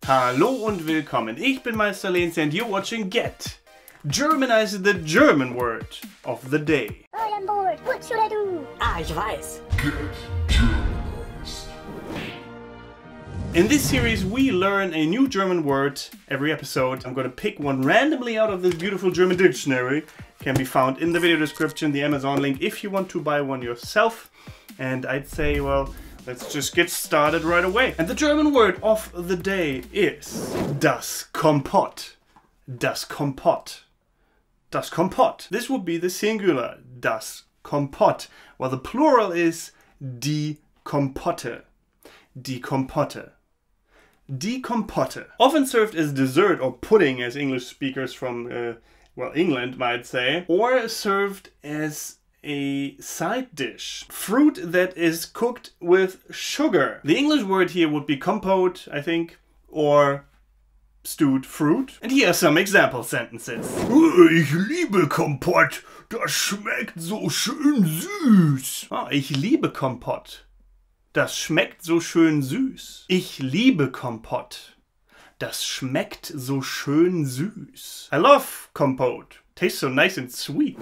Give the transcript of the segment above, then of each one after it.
Hallo und willkommen. Ich bin Meister Lenz and you're watching Get Germanized, the German word of the day. All on board. What should I do? Ah, ich weiß. Get Germanized. In this series we learn a new German word every episode. I'm going to pick one randomly out of this beautiful German dictionary. Can be found in the video description, the Amazon link, if you want to buy one yourself. And I'd say, well, let's just get started right away. And the German word of the day is das Kompott. Das Kompott. Das Kompott. This would be the singular, das Kompott. While the plural is die Kompotte. Die Kompotte. Die Kompotte. Often served as dessert or pudding, as English speakers from, well, England might say. Or served as a side dish. Fruit that is cooked with sugar. The English word here would be Kompott, I think, or stewed fruit. And here are some example sentences. Ich liebe Kompott. Das schmeckt so schön süß. Oh, ich liebe Kompott. Das schmeckt so schön süß. Ich liebe Kompott. Das schmeckt so schön süß. I love Kompott. Tastes so nice and sweet.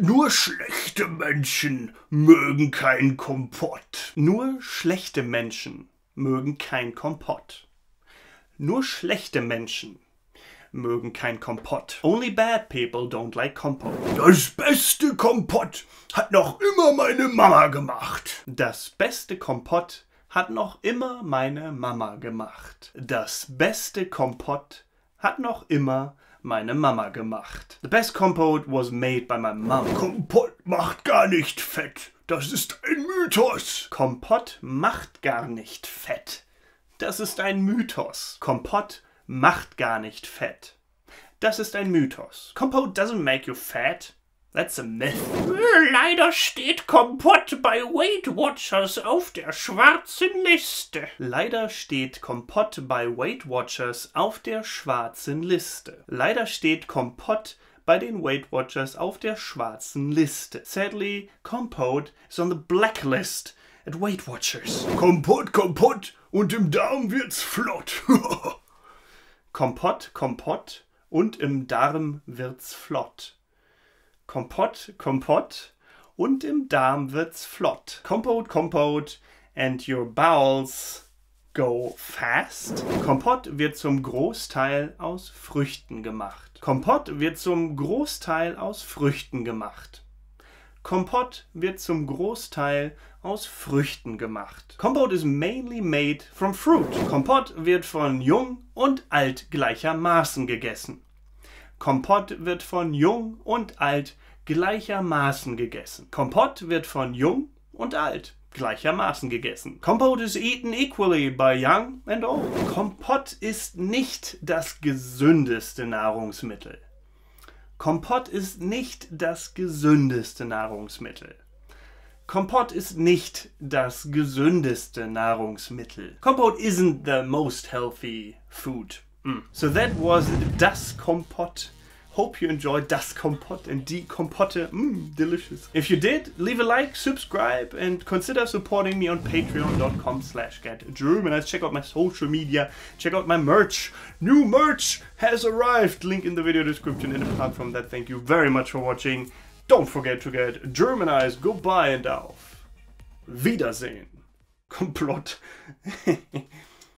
Nur schlechte Menschen mögen kein Kompott. Nur schlechte Menschen mögen kein Kompott. Nur schlechte Menschen mögen kein Kompott. Only bad people don't like Kompott. Das beste Kompott hat noch immer meine Mama gemacht. Das beste Kompott hat noch immer meine Mama gemacht. Das beste Kompott hat noch immer meine Mama gemacht. The best Kompott was made by my mom. Kompott macht gar nicht fett. Das ist ein Mythos. Kompott macht gar nicht fett. Das ist ein Mythos. Kompott macht gar nicht fett. Das ist ein Mythos. Kompott doesn't make you fat. That's a myth. Leider steht Kompott bei Weight Watchers auf der schwarzen Liste. Leider steht Kompott bei Weight Watchers auf der schwarzen Liste. Leider steht Kompott bei den Weight Watchers auf der schwarzen Liste. Sadly, Kompott is on the blacklist at Weight Watchers. Kompott, Kompott und im Darm wird's flott. Kompott, Kompott und im Darm wird's flott. Kompott, Kompott und im Darm wird's flott. Kompott, Kompott and your bowels go fast. Kompott wird zum Großteil aus Früchten gemacht. Kompott wird zum Großteil aus Früchten gemacht. Kompott wird zum Großteil aus Früchten gemacht. Kompott is mainly made from fruit. Kompott wird von jung und alt gleichermaßen gegessen. Kompott wird von jung und alt gleichermaßen gegessen. Kompott wird von jung und alt gleichermaßen gegessen. Kompott is eaten equally by young and old. Kompott ist nicht das gesündeste Nahrungsmittel. Kompott ist nicht das gesündeste Nahrungsmittel. Kompott ist nicht das gesündeste Nahrungsmittel. Kompott isn't the most healthy food. So that was das Kompott. Hope you enjoyed das Kompott and die Kompotte. Delicious. If you did, leave a like, subscribe and consider supporting me on patreon.com/getgermanized. Check out my social media. Check out my merch. New merch has arrived. Link in the video description. And apart from that, thank you very much for watching. Don't forget to get Germanized. Goodbye and auf Wiedersehen. Komplott.